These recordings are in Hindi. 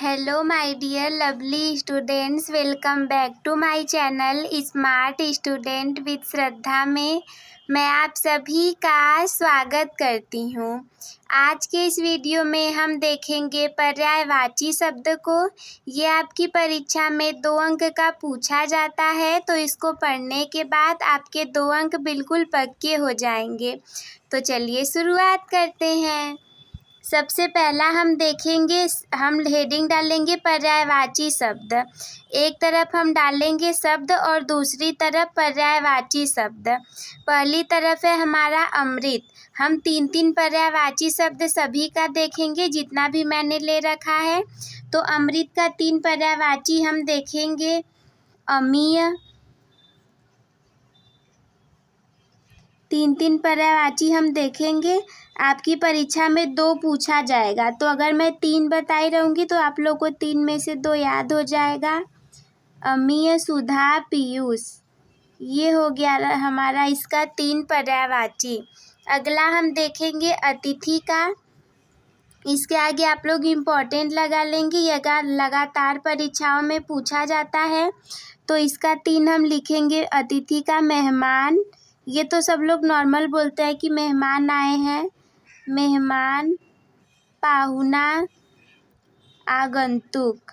Hello my dear lovely students, welcome back to my channel smart student with Shraddha में मैं आप सभी का स्वागत करती हूँ। आज के इस वीडियो में हम देखेंगे पर्यायवाची शब्द को। ये आपकी परीक्षा में 2 अंक का पूछा जाता है, तो इसको पढ़ने के बाद आपके 2 अंक बिल्कुल पक्के हो जाएंगे। तो चलिए शुरुआत करते हैं। सबसे पहला हम देखेंगे, हम हेडिंग डालेंगे पर्यायवाची शब्द। एक तरफ हम डालेंगे शब्द और दूसरी तरफ पर्यायवाची शब्द। पहली तरफ है हमारा अमृत। हम 3 पर्यायवाची शब्द सभी का देखेंगे जितना भी मैंने ले रखा है। तो अमृत का 3 पर्यायवाची हम देखेंगे अमीय। 3 पर्यायवाची हम देखेंगे। आपकी परीक्षा में 2 पूछा जाएगा, तो अगर मैं 3 बताई रहूँगी तो आप लोग को 3 में से 2 याद हो जाएगा। अमीय, सुधा, पीयूष, ये हो गया हमारा इसका 3 पर्यायवाची। अगला हम देखेंगे अतिथि का। इसके आगे आप लोग इम्पोर्टेंट लगा लेंगे, ये लगातार परीक्षाओं में पूछा जाता है। तो इसका 3 हम लिखेंगे अतिथि का मेहमान। ये तो सब लोग नॉर्मल बोलते हैं कि मेहमान आए हैं। मेहमान, पाहुना, आगंतुक।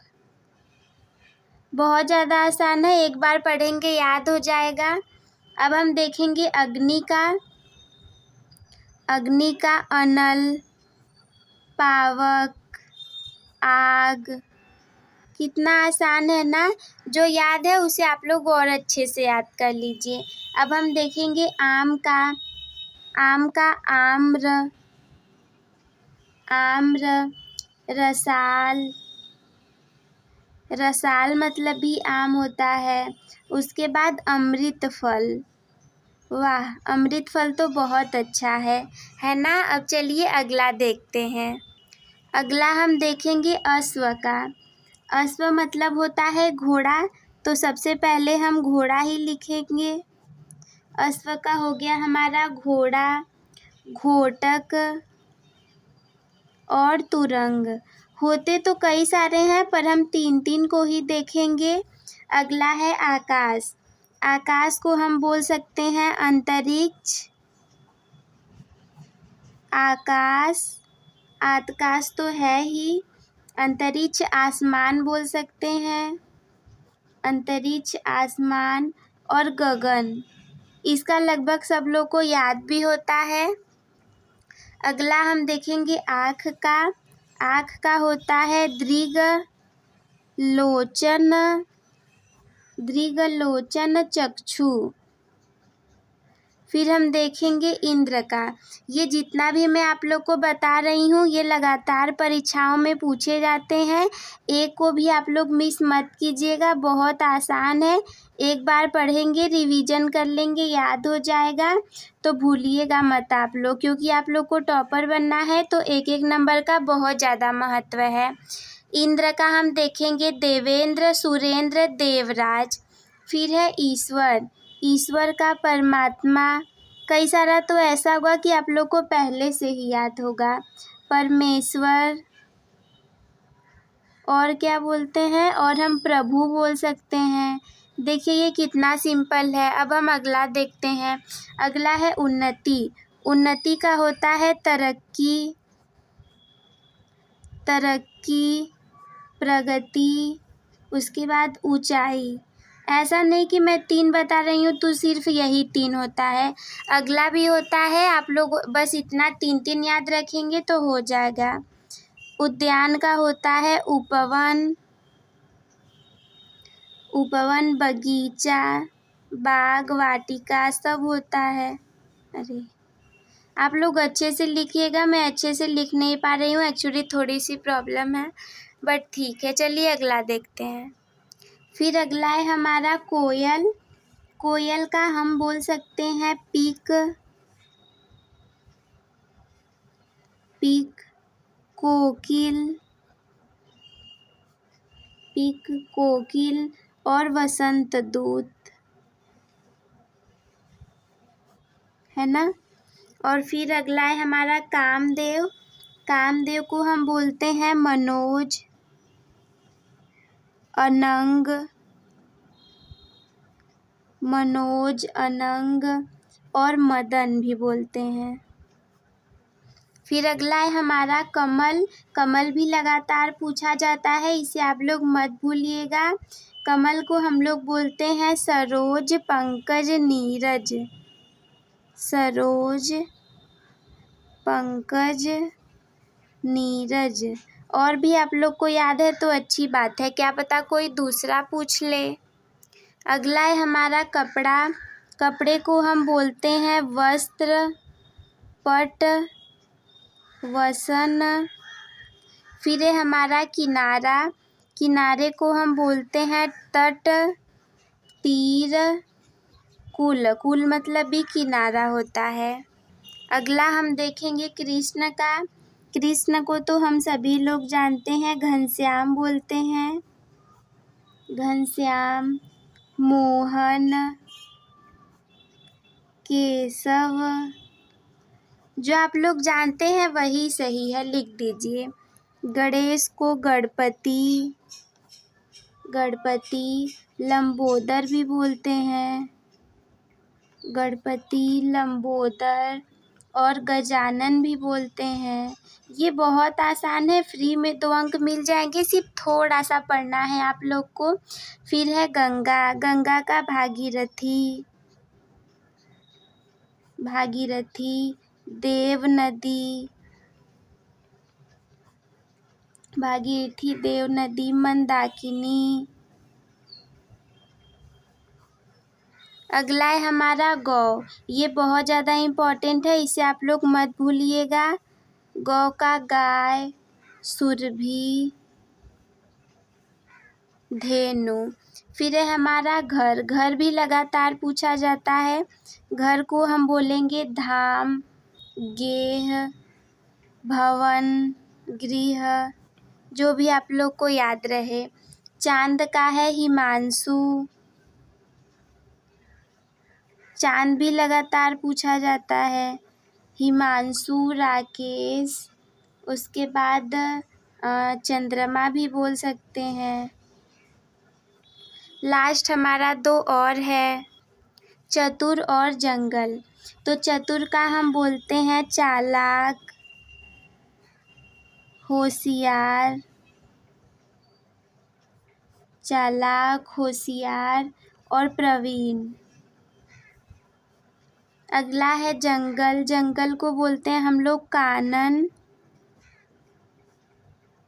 बहुत ज़्यादा आसान है, एक बार पढ़ेंगे याद हो जाएगा। अब हम देखेंगे अग्नि का। अग्नि का अनल, पावक, आग। कितना आसान है ना। जो याद है उसे आप लोग और अच्छे से याद कर लीजिए। अब हम देखेंगे आम का। आम का आम्र, आम्र, रसाल। रसाल मतलब भी आम होता है। उसके बाद अमृत फल। वाह, अमृत फल तो बहुत अच्छा है ना। अब चलिए अगला देखते हैं। अगला हम देखेंगे अश्व का। अश्व मतलब होता है घोड़ा, तो सबसे पहले हम घोड़ा ही लिखेंगे। अश्व का हो गया हमारा घोड़ा, घोटक और तुरंग। होते तो कई सारे हैं पर हम 3 को ही देखेंगे। अगला है आकाश। आकाश को हम बोल सकते हैं अंतरिक्ष, आकाश। आकाश तो है ही। अंतरिक्ष आसमान बोल सकते हैं, अंतरिक्ष आसमान। और गगन, इसका लगभग सब लोग को याद भी होता है। अगला हम देखेंगे आँख का। आँख का होता है दृग लोचन, दृग लोचन चक्षु। फिर हम देखेंगे इंद्र का। ये जितना भी मैं आप लोग को बता रही हूँ ये लगातार परीक्षाओं में पूछे जाते हैं। एक को भी आप लोग मिस मत कीजिएगा, बहुत आसान है। एक बार पढ़ेंगे, रिवीजन कर लेंगे, याद हो जाएगा। तो भूलिएगा मत आप लोग, क्योंकि आप लोग को टॉपर बनना है तो एक एक नंबर का बहुत ज़्यादा महत्व है। इंद्र का हम देखेंगे देवेंद्र, सुरेंद्र, देवराज। फिर है ईश्वर। ईश्वर का परमात्मा। कई सारा तो ऐसा होगा कि आप लोग को पहले से ही याद होगा। परमेश्वर। और क्या बोलते हैं, और हम प्रभु बोल सकते हैं। देखिए ये कितना सिंपल है। अब हम अगला देखते हैं। अगला है उन्नति। उन्नति का होता है तरक्की, तरक्की, प्रगति। उसके बाद ऊंचाई। ऐसा नहीं कि मैं 3 बता रही हूँ तो सिर्फ यही 3 होता है, अगला भी होता है। आप लोग बस इतना 3 याद रखेंगे तो हो जाएगा। उद्यान का होता है उपवन, उपवन, बगीचा, बाग, वाटिका सब होता है। अरे आप लोग अच्छे से लिखिएगा, मैं अच्छे से लिख नहीं पा रही हूँ, एक्चुअली थोड़ी सी प्रॉब्लम है, बट ठीक है। चलिए अगला देखते हैं। फिर अगला है हमारा कोयल। कोयल का हम बोल सकते हैं पीक, पीक, कोकिल, पीक, कोकिल और वसंत दूत, है ना। और फिर अगला है हमारा कामदेव। कामदेव को हम बोलते हैं मनोज, अनंग, मनोज, अनंग और मदन भी बोलते हैं। फिर अगला है हमारा कमल। कमल भी लगातार पूछा जाता है, इसे आप लोग मत भूलिएगा। कमल को हम लोग बोलते हैं सरोज, पंकज, नीरज। सरोज, पंकज, नीरज। और भी आप लोग को याद है तो अच्छी बात है, क्या पता कोई दूसरा पूछ ले। अगला है हमारा कपड़ा। कपड़े को हम बोलते हैं वस्त्र, पट, वसन। फिर है हमारा किनारा। किनारे को हम बोलते हैं तट, तीर, कुल। कुल मतलब भी किनारा होता है। अगला हम देखेंगे कृष्ण का। कृष्ण को तो हम सभी लोग जानते हैं, घनश्याम बोलते हैं। घनश्याम, मोहन, केशव। जो आप लोग जानते हैं वही सही है, लिख दीजिए। गणेश को गणपति, गणपति। लंबोदर भी बोलते हैं, गणपति, लंबोदर। और गजानन भी बोलते हैं। ये बहुत आसान है, फ्री में 2 अंक मिल जाएंगे, सिर्फ थोड़ा सा पढ़ना है आप लोग को। फिर है गंगा। गंगा का भागीरथी, भागीरथी। देव नदी, भागीरथी, देव नदी। मंदाकिनी। अगला है हमारा गौ। ये बहुत ज़्यादा इम्पोर्टेंट है, इसे आप लोग मत भूलिएगा। गौ का गाय, सुरभि, धेनु। फिर है हमारा घर। घर भी लगातार पूछा जाता है। घर को हम बोलेंगे धाम, गेह, भवन, गृह। जो भी आप लोग को याद रहे। चांद का है हिमांशु। चांद भी लगातार पूछा जाता है। हिमांशु, राकेश। उसके बाद चंद्रमा भी बोल सकते हैं। लास्ट हमारा 2 और है, चतुर और जंगल। तो चतुर का हम बोलते हैं चालाक, होशियार। चालाक, होशियार और प्रवीण। अगला है जंगल। जंगल को बोलते हैं हम लोग कानन,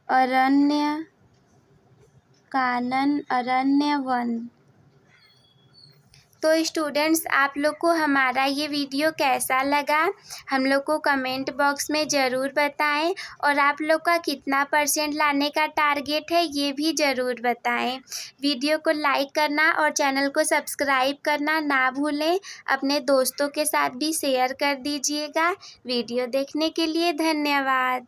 अरण्य, कानन, अरण्य, वन। तो स्टूडेंट्स, आप लोग को हमारा ये वीडियो कैसा लगा हम लोग को कमेंट बॉक्स में ज़रूर बताएं। और आप लोग का कितना % लाने का टारगेट है ये भी ज़रूर बताएं। वीडियो को लाइक करना और चैनल को सब्सक्राइब करना ना भूलें। अपने दोस्तों के साथ भी शेयर कर दीजिएगा। वीडियो देखने के लिए धन्यवाद।